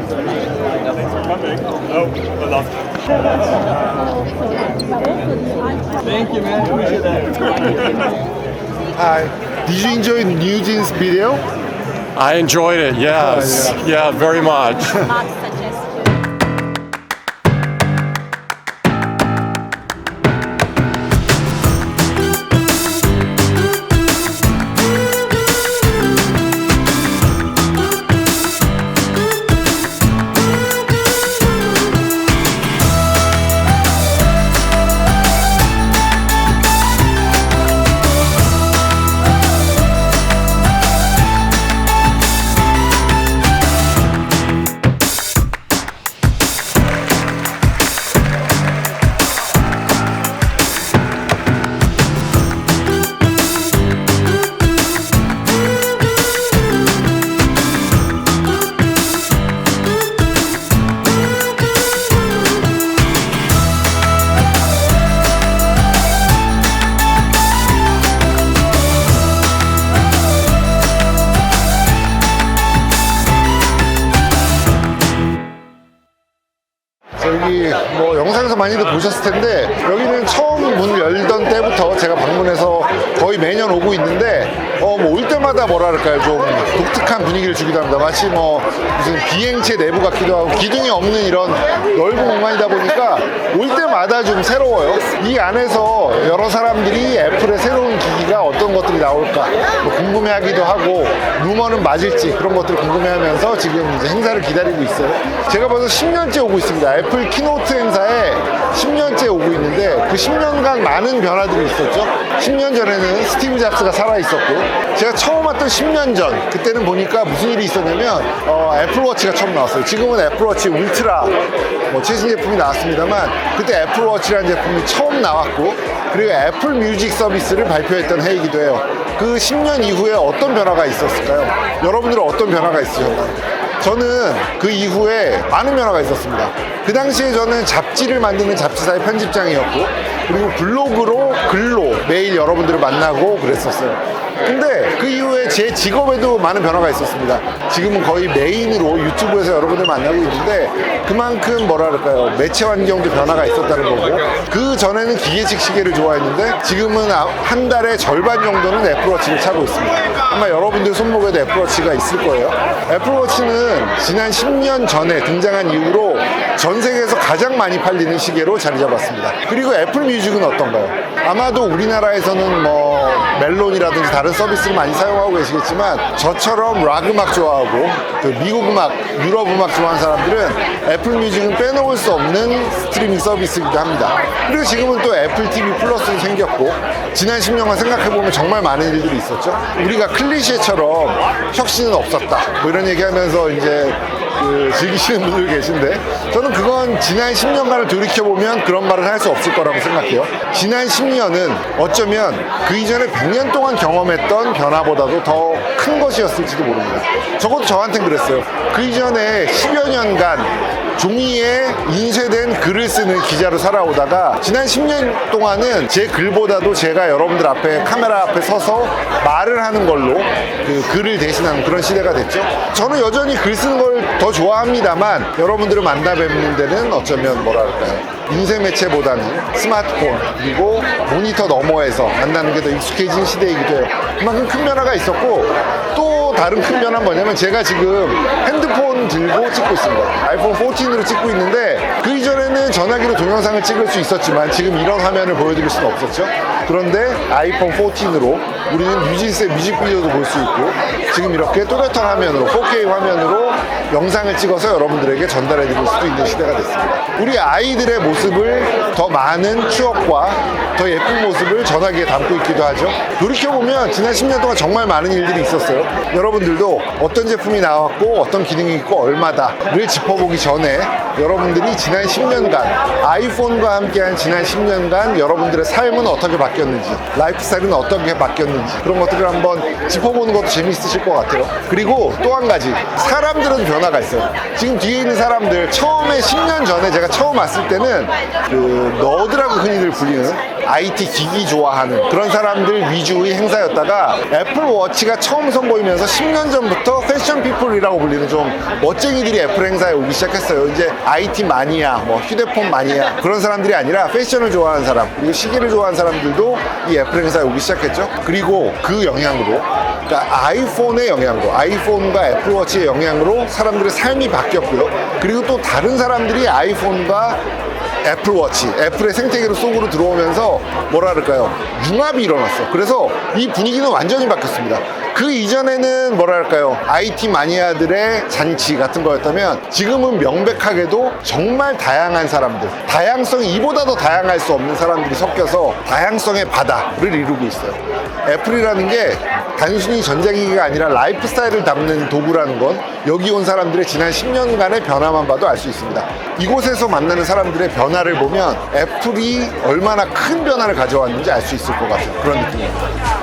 Oh, the last. Thank you, man. Appreciate that. Hi. Did you enjoy New Jeans video? I enjoyed it, yes. Yeah, very much. 여기 뭐 영상에서 많이들 보셨을 텐데 여기는 처음 문을 열던 때부터 제가 방문해서 거의 매년 오고 있는데 뭐 올 때마다 뭐랄까요 좀 독특한 분위기를 주기도 합니다. 마치 뭐 무슨 비행체 내부 같기도 하고 기둥이 없는 이런 넓은 공간이다 보니까 올 때마다 좀 새로워요. 이 안에서 여러 사람들이 애플의 새로운 기기가 어떤 것들이 나올까 뭐 궁금해하기도 하고 루머는 맞을지 그런 것들을 궁금해하면서 지금 이제 행사를 기다리고 있어요. 제가 벌써 10년째 오고 있습니다. 애플 키노트 행사에 10년째 오고 있는데 그 10년간 많은 변화들이 있었죠. 10년 전에는 스티브 잡스가 살아있었고 제가 처음 왔던 10년 전 그때는 보니까 무슨 일이 있었냐면 애플워치가 처음 나왔어요. 지금은 애플워치 울트라 뭐 최신 제품이 나왔습니다만 그때 애플워치라는 제품이 처음 나왔고 그리고 애플 뮤직 서비스를 발표했던 해이기도 해요. 그 10년 이후에 어떤 변화가 있었을까요? 여러분들은 어떤 변화가 있으셨나요? 저는 그 이후에 많은 변화가 있었습니다. 그 당시에 저는 잡지를 만드는 잡지사의 편집장이었고 그리고 블로그로 글로 매일 여러분들을 만나고 그랬었어요. 근데 그 이후에 제 직업에도 많은 변화가 있었습니다. 지금은 거의 메인으로 유튜브에서 여러분들 만나고 있는데 그만큼 뭐랄까요 매체 환경도 변화가 있었다는 거고 그 전에는 기계식 시계를 좋아했는데 지금은 한 달에 절반 정도는 애플워치를 차고 있습니다. 아마 여러분들 손목에도 애플워치가 있을 거예요. 애플워치는 지난 10년 전에 등장한 이후로 전 세계에서 가장 많이 팔리는 시계로 자리 잡았습니다. 그리고 애플 뮤직은 어떤가요? 아마도 우리나라에서는 뭐 멜론이라든지 다른 서비스를 많이 사용하고 계시겠지만 저처럼 락 음악 좋아하고 그 미국 음악, 유럽 음악 좋아하는 사람들은 애플 뮤직은 빼놓을 수 없는 스트리밍 서비스이기도 합니다. 그리고 지금은 또 애플 TV 플러스도 생겼고 지난 10년간 생각해보면 정말 많은 일들이 있었죠. 우리가 클리셰처럼 혁신은 없었다 뭐 이런 얘기하면서 이제 즐기시는 분들 계신데 저는 그건 지난 10년간을 돌이켜보면 그런 말을 할 수 없을 거라고 생각해요. 지난 10년은 어쩌면 그 이전에 100년 동안 경험했던 변화보다도 더 큰 것이었을지도 모릅니다. 적어도 저한테는 그랬어요. 그 이전에 10여 년간 종이에 인쇄된 글을 쓰는 기자로 살아오다가 지난 10년 동안은 제 글보다도 제가 여러분들 앞에 카메라 앞에 서서 말을 하는 걸로 그 글을 대신하는 그런 시대가 됐죠. 저는 여전히 글 쓰는 걸 더 좋아합니다만 여러분들을 만나 뵙는 데는 어쩌면 뭐랄까요 인쇄 매체보다는 스마트폰 그리고 모니터 너머에서 만나는 게 더 익숙해진 시대이기도 해요. 그만큼 큰 변화가 있었고 또 다른 큰 변화는 뭐냐면 제가 지금 핸드폰 들고 찍고 있습니다. 아이폰 14으로 찍고 있는데 그 이전에는 전화기로 동영상을 찍을 수 있었지만 지금 이런 화면을 보여드릴 수는 없었죠. 그런데 아이폰 14으로 우리는 뉴진스의 뮤직비디오도 볼 수 있고 지금 이렇게 또렷한 화면으로 4K 화면으로 영상을 찍어서 여러분들에게 전달해 드릴 수도 있는 시대가 됐습니다. 우리 아이들의 모습을 더 많은 추억과 더 예쁜 모습을 전화기에 담고 있기도 하죠. 돌이켜보면 지난 10년 동안 정말 많은 일들이 있었어요. 여러분들도 어떤 제품이 나왔고 어떤 기능이 있고 얼마다를 짚어보기 전에 여러분들이 지난 10년간 아이폰과 함께한 지난 10년간 여러분들의 삶은 어떻게 바뀌었는지 라이프 스타일은 어떻게 바뀌었는지 그런 것들을 한번 짚어보는 것도 재미있으실 것 같아요. 그리고 또 한 가지 사람들은 변화가 있어요. 지금 뒤에 있는 사람들 처음에 10년 전에 제가 처음 왔을 때는 그 너드라고 흔히들 불리는 IT 기기 좋아하는 그런 사람들 위주의 행사였다가 애플워치가 처음 선보이면서 10년 전부터 패션 피플이라고 불리는 좀 멋쟁이들이 애플 행사에 오기 시작했어요. 이제 IT 마니아, 뭐 휴대폰 마니아 그런 사람들이 아니라 패션을 좋아하는 사람 그리고 시계를 좋아하는 사람들도 이 애플 행사에 오기 시작했죠. 그리고 그 영향으로 그러니까 아이폰의 영향으로 아이폰과 애플워치의 영향으로 사람들의 삶이 바뀌었고요. 그리고 또 다른 사람들이 아이폰과 애플워치, 애플의 생태계로 속으로 들어오면서 뭐라 그럴까요? 융합이 일어났어. 그래서 이 분위기는 완전히 바뀌었습니다. 그 이전에는 뭐라 할까요? IT 마니아들의 잔치 같은 거였다면 지금은 명백하게도 정말 다양한 사람들, 다양성이 이보다 더 다양할 수 없는 사람들이 섞여서 다양성의 바다를 이루고 있어요. 애플이라는 게 단순히 전자기기가 아니라 라이프 스타일을 담는 도구라는 건 여기 온 사람들의 지난 10년간의 변화만 봐도 알 수 있습니다. 이곳에서 만나는 사람들의 변화를 보면 애플이 얼마나 큰 변화를 가져왔는지 알 수 있을 것 같은 그런 느낌입니다.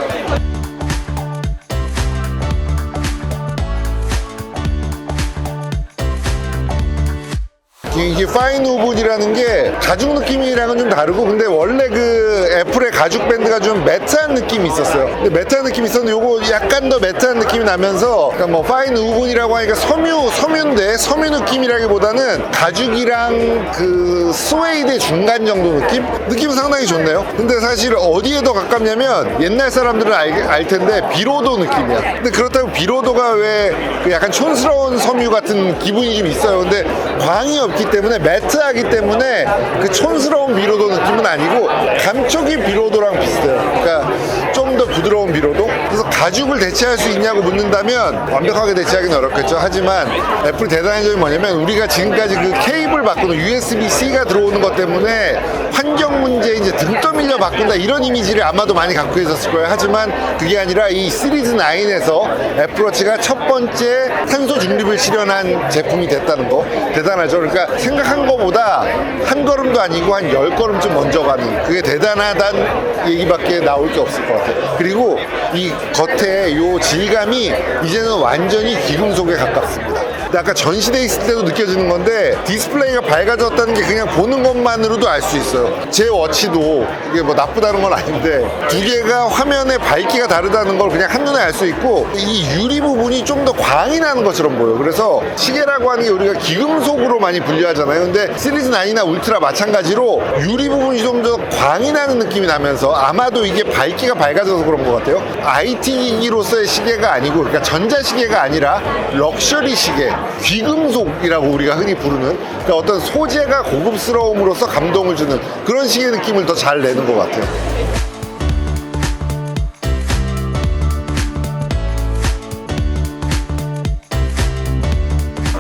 이게 파인 우븐이라는 게 가죽 느낌이랑은 좀 다르고 근데 원래 그 애플의 가죽 밴드가 좀 매트한 느낌이 있었어요. 근데 매트한 느낌이 있었는데 요거 약간 더 매트한 느낌이 나면서 그러니까 뭐 파인 우븐이라고 하니까 섬유인데 섬유 느낌이라기보다는 가죽이랑 그 스웨이드 중간 정도 느낌? 느낌은 상당히 좋네요. 근데 사실 어디에 더 가깝냐면 옛날 사람들은 알 텐데 비로도 느낌이야. 근데 그렇다고 비로도가 왜 그 약간 촌스러운 섬유 같은 기분이 좀 있어요. 근데 광이 없기 때문에 매트하기 때문에 그 촌스러운 비로도 느낌은 아니고 감촉이 비로도랑 비슷해요. 그러니까 좀 더 부드러운 비로도. 그래서 가죽을 대체할 수 있냐고 묻는다면 완벽하게 대체하기는 어렵겠죠. 하지만 애플이 대단한 점이 뭐냐면 우리가 지금까지 그 케이블 바꾸는 USB-C가 들어오는 것 때문에 환경 문제에 이제 등 떠밀려 바꾼다 이런 이미지를 아마도 많이 갖고 있었을 거예요. 하지만 그게 아니라 이 시리즈 9에서 애플워치가 첫 번째 탄소 중립을 실현한 제품이 됐다는 거 대단하죠. 그러니까 생각한 것보다 한 걸음도 아니고 한 10걸음쯤 먼저 가는 그게 대단하다는 얘기밖에 나올 게 없을 것 같아요. 그리고 이 겉에 요 질감이 이제는 완전히 기금속에 가깝습니다. 근데 아까 전시대 있을 때도 느껴지는 건데 디스플레이가 밝아졌다는 게 그냥 보는 것만으로도 알 수 있어요. 제 워치도 이게 뭐 나쁘다는 건 아닌데 두 개가 화면의 밝기가 다르다는 걸 그냥 한눈에 알 수 있고 이 유리 부분이 좀 더 광이 나는 것처럼 보여요. 그래서 시계라고 하는 게 우리가 기금속으로 많이 분류하잖아요. 근데 시리즈 9이나 울트라 마찬가지로 유리 부분이 좀 더 광이 나는 느낌이 나면서 아마도 이게 밝기가 밝아져서 그런 것 같아요. IT 기기로서의 시계가 아니고 그러니까 전자시계가 아니라 럭셔리 시계, 귀금속이라고 우리가 흔히 부르는 그러니까 어떤 소재가 고급스러움으로써 감동을 주는 그런 시계 느낌을 더 잘 내는 것 같아요.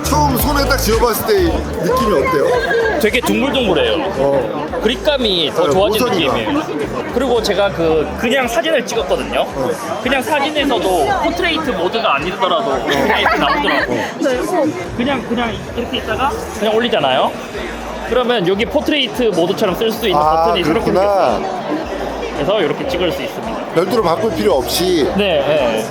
처음 손에 딱 쥐어봤을 때 느낌이 어때요? 되게 둥글둥글해요. 그립감이 더 좋아진 모서리가. 느낌이에요. 그리고 제가 그냥 사진을 찍었거든요. 그냥 사진에서도 포트레이트 모드가 아니더라도 포트레이트 나오더라고. 그냥 이렇게 있다가 그냥 올리잖아요. 그러면 여기 포트레이트 모드처럼 쓸 수 있는 버튼이 새롭게 그렇구나. 생겼어요. 그래서 이렇게 찍을 수 있습니다. 별도로 바꿀 필요 없이 네.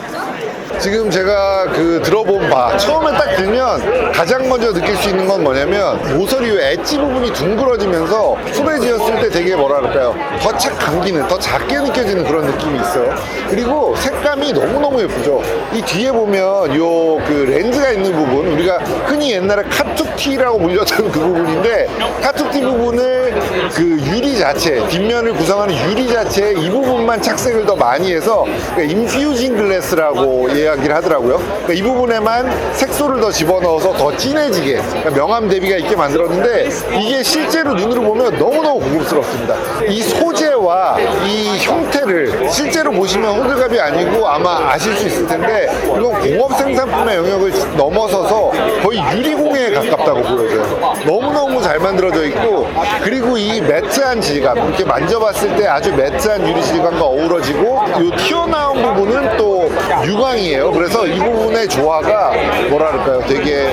지금 제가 들어본 바 처음에 딱 들면 가장 먼저 느낄 수 있는 건 뭐냐면 모서리 엣지 부분이 둥그러지면서 손에 쥐었을 때 되게 뭐라 그럴까요? 더 착 감기는 더 작게 느껴지는 그런 느낌이 있어요. 그리고 색감이 너무너무 예쁘죠. 이 뒤에 보면 요 그 렌즈가 있는 부분 우리가 흔히 옛날에 카툭티라고 불렸던 그 부분인데 카툭티 부분을 그 유리 자체 뒷면을 구성하는 유리 자체에 이 부분만 착색을 더 많이 해서 그러니까 인퓨징 글래스라고 이야기를 하더라고요. 그러니까 이 부분에만 색소를 더 집어넣어서 더 진해지게 그러니까 명암 대비가 있게 만들었는데 이게 실제로 눈으로 보면 너무너무 고급스럽습니다. 이 소재와 이 형태를 실제로 보시면 호들갑이 아니고 아마 아실 수 있을 텐데 이건 공업 생산품의 영역을 넘어서서 거의 유리공예에 가깝다고 보여져요. 너무너무 잘 만들어져 있고 그리고 이 매트한 질감 이렇게 만져봤을 때 아주 매트한 유리 질감과 어우러지고 이 튀어나온 부분은 또 유광이에요. 그래서 이 부분의 조화가 뭐랄까요, 되게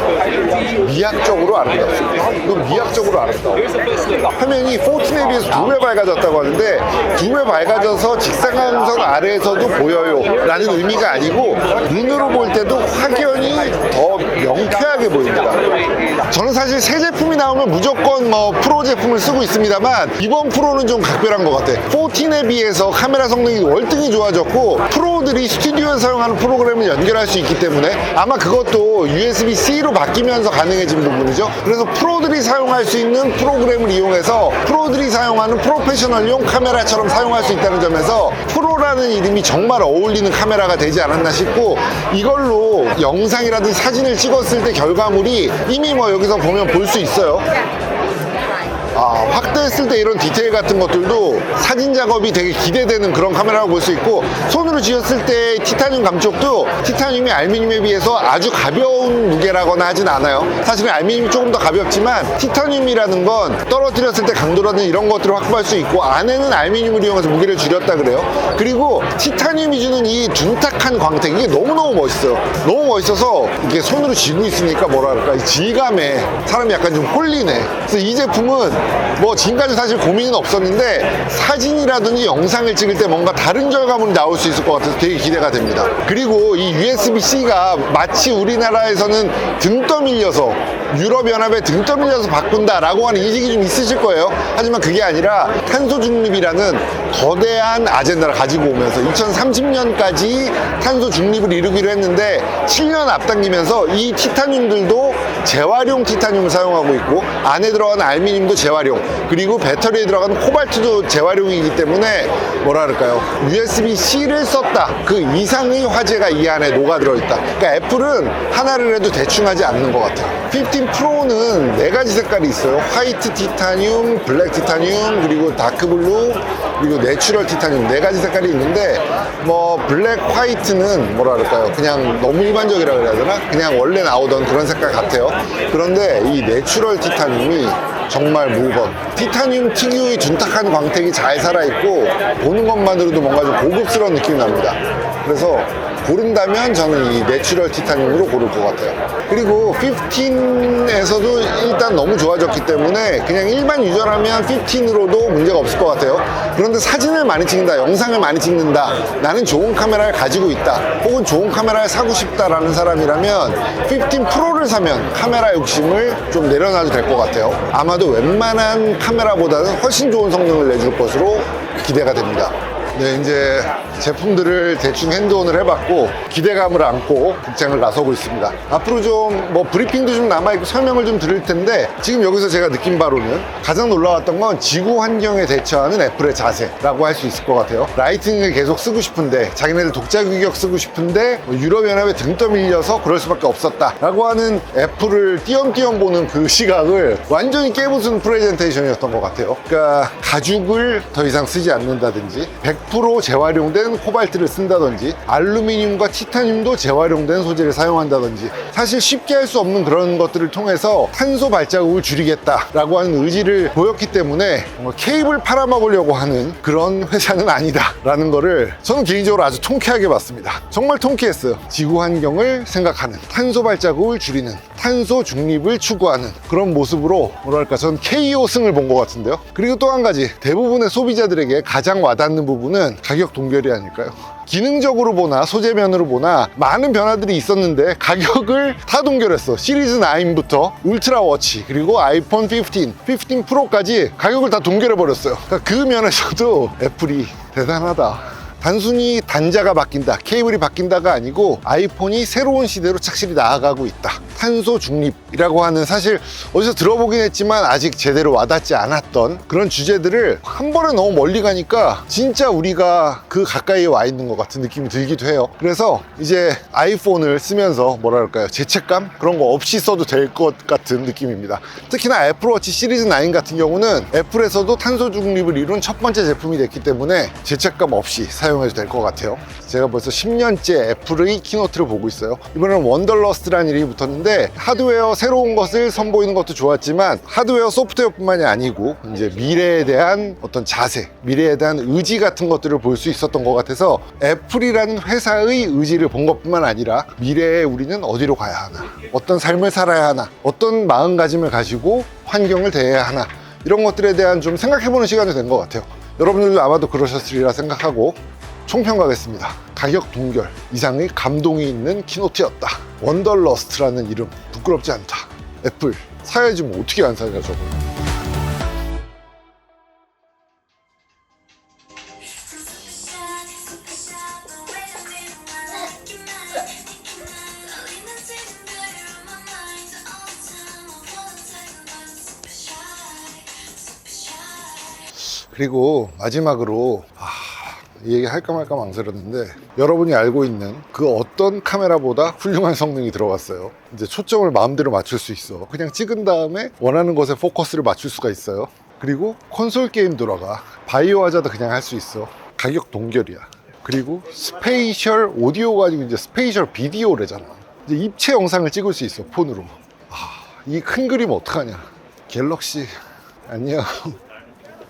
미학적으로 아름답습니다. 이건 미학적으로 아름다워. 화면이 14에 비해서 2배 밝아졌다고 하는데 2배 밝아져서 직사광선 아래에서도 보여요 라는 의미가 아니고 눈으로 볼 때도 확연히 더 명쾌하게 보입니다. 저는 사실 새 제품이 나오면 무조건 뭐 프로 제품을 쓰고 있습니다만 이번 프로는 좀 각별한 것 같아. 14에 비해서 카메라 성능이 월등히 좋아졌고 프로들이 스튜디오에서 사용하는 프로그램을 연결할 수 있기 때문에 아마 그것도 USB-C로 바뀌면서 가능해진 부분이죠. 그래서 프로들이 사용할 수 있는 프로그램을 이용해서 프로들이 사용하는 프로페셔널용 카메라처럼 사용할 수 있다는 점에서 프로라는 이름이 정말 어울리는 카메라가 되지 않았나 싶고, 이걸로 영상이라든지 사진을 찍었을 때 결과물이 이미 뭐 여기서 보면 볼 수 있어요. 확대했을 때 이런 디테일 같은 것들도 사진 작업이 되게 기대되는 그런 카메라라고 볼 수 있고, 손으로 쥐었을 때 티타늄 감촉도 티타늄이 알루미늄에 비해서 아주 가벼운 무게라거나 하진 않아요. 사실은 알루미늄이 조금 더 가볍지만 티타늄이라는 건 떨어뜨렸을 때 강도라든지 이런 것들을 확보할 수 있고, 안에는 알루미늄을 이용해서 무게를 줄였다 그래요. 그리고 티타늄이 주는 이 둔탁한 광택, 이게 너무너무 멋있어요. 너무 멋있어서 이게 손으로 쥐고 있으니까 뭐랄까, 이 질감에 사람이 약간 좀 홀리네. 그래서 이 제품은 뭐 지금까지 사실 고민은 없었는데 사진이라든지 영상을 찍을 때 뭔가 다른 결과물이 나올 수 있을 것 같아서 되게 기대가 됩니다. 그리고 이 USB-C가 마치 우리나라에서는 등 떠밀려서, 유럽연합에 등 떠밀려서 바꾼다라고 하는 인식이 좀 있으실 거예요. 하지만 그게 아니라 탄소 중립이라는 거대한 아젠다를 가지고 오면서 2030년까지 탄소 중립을 이루기로 했는데 7년 앞당기면서 이 티타늄들도 재활용 티타늄을 사용하고 있고, 안에 들어가는 알루미늄도 재활용, 그리고 배터리에 들어가는 코발트도 재활용이기 때문에 뭐랄까요, USB-C를 썼다 그 이상의 화제가 이 안에 녹아들어 있다. 그러니까 애플은 하나를 해도 대충 하지 않는 것 같아요. 15 프로는 4가지 색깔이 있어요. 화이트 티타늄, 블랙 티타늄, 그리고 다크 블루, 그리고 내추럴 티타늄, 4가지 색깔이 있는데 뭐 블랙 화이트는 뭐랄까요, 그냥 너무 일반적이라 그래야 되나? 그냥 원래 나오던 그런 색깔 같아요. 그런데 이 내추럴 티타늄이 정말 무건, 티타늄 특유의 둔탁한 광택이 잘 살아있고 보는 것만으로도 뭔가 좀 고급스러운 느낌이 납니다. 그래서 고른다면 저는 이 내추럴 티타늄으로 고를 것 같아요. 그리고 15에서도 일단 너무 좋아졌기 때문에 그냥 일반 유저라면 15으로도 문제가 없을 것 같아요. 그런데 사진을 많이 찍는다, 영상을 많이 찍는다, 나는 좋은 카메라를 가지고 있다, 혹은 좋은 카메라를 사고 싶다라는 사람이라면 15 프로를 사면 카메라 욕심을 좀 내려놔도 될 것 같아요. 아마도 웬만한 카메라보다는 훨씬 좋은 성능을 내줄 것으로 기대가 됩니다. 네, 이제 제품들을 대충 핸드온을 해봤고 기대감을 안고 극장을 나서고 있습니다. 앞으로 좀 뭐 브리핑도 좀 남아있고 설명을 좀 드릴 텐데, 지금 여기서 제가 느낀 바로는 가장 놀라웠던 건 지구 환경에 대처하는 애플의 자세라고 할 수 있을 것 같아요. 라이트닝을 계속 쓰고 싶은데, 자기네들 독자 규격 쓰고 싶은데 유럽연합에 등 떠밀려서 그럴 수밖에 없었다 라고 하는 애플을 띄엄띄엄 보는 그 시각을 완전히 깨부순 프레젠테이션이었던 것 같아요. 그러니까 가죽을 더 이상 쓰지 않는다든지, 100% 재활용된 코발트를 쓴다든지, 알루미늄과 티타늄도 재활용된 소재를 사용한다든지, 사실 쉽게 할 수 없는 그런 것들을 통해서 탄소 발자국을 줄이겠다라고 하는 의지를 보였기 때문에 뭔가 케이블 팔아먹으려고 하는 그런 회사는 아니다라는 거를 저는 개인적으로 아주 통쾌하게 봤습니다. 정말 통쾌했어요. 지구 환경을 생각하는, 탄소 발자국을 줄이는, 탄소 중립을 추구하는 그런 모습으로 뭐랄까, 전 KO 승을 본 것 같은데요. 그리고 또 한 가지, 대부분의 소비자들에게 가장 와닿는 부분은 가격 동결이 아닐까요? 기능적으로 보나 소재면으로 보나 많은 변화들이 있었는데 가격을 다 동결했어. 시리즈 9부터 울트라 워치, 그리고 아이폰 15 프로까지 가격을 다 동결해버렸어요. 그러니까 그 면에서도 애플이 대단하다. 단순히 단자가 바뀐다, 케이블이 바뀐다가 아니고 아이폰이 새로운 시대로 착실히 나아가고 있다. 탄소 중립이라고 하는, 사실 어디서 들어보긴 했지만 아직 제대로 와닿지 않았던 그런 주제들을 한 번에 너무 멀리 가니까 진짜 우리가 그 가까이에 와 있는 것 같은 느낌이 들기도 해요. 그래서 이제 아이폰을 쓰면서 뭐랄까요, 죄책감? 그런 거 없이 써도 될 것 같은 느낌입니다. 특히나 애플워치 시리즈 9 같은 경우는 애플에서도 탄소 중립을 이룬 첫 번째 제품이 됐기 때문에 죄책감 없이 사용 사용해도 될 것 같아요. 제가 벌써 10년째 애플의 키노트를 보고 있어요. 이번에는 원더러스트라는 이름이 붙었는데 하드웨어 새로운 것을 선보이는 것도 좋았지만 하드웨어 소프트웨어뿐만이 아니고 이제 미래에 대한 어떤 자세, 미래에 대한 의지 같은 것들을 볼 수 있었던 것 같아서 애플이라는 회사의 의지를 본 것뿐만 아니라 미래에 우리는 어디로 가야 하나, 어떤 삶을 살아야 하나, 어떤 마음가짐을 가지고 환경을 대해야 하나, 이런 것들에 대한 좀 생각해보는 시간이 된 것 같아요. 여러분들도 아마도 그러셨으리라 생각하고 총평가하겠습니다. 가격 동결 이상의 감동이 있는 키노트였다. 원더러스트라는 이름 부끄럽지 않다. 애플 사야지 뭐 어떻게 안 사냐 저거. 그리고 마지막으로 이 얘기 할까 말까 망설였는데 여러분이 알고 있는 그 어떤 카메라보다 훌륭한 성능이 들어갔어요. 이제 초점을 마음대로 맞출 수 있어. 그냥 찍은 다음에 원하는 것에 포커스를 맞출 수가 있어요. 그리고 콘솔 게임 돌아가. 바이오 하자드 그냥 할 수 있어. 가격 동결이야. 그리고 스페이셜 오디오 가지고 이제 스페이셜 비디오래잖아. 이제 입체 영상을 찍을 수 있어 폰으로. 이 큰 그림 어떡하냐. 갤럭시 안녕.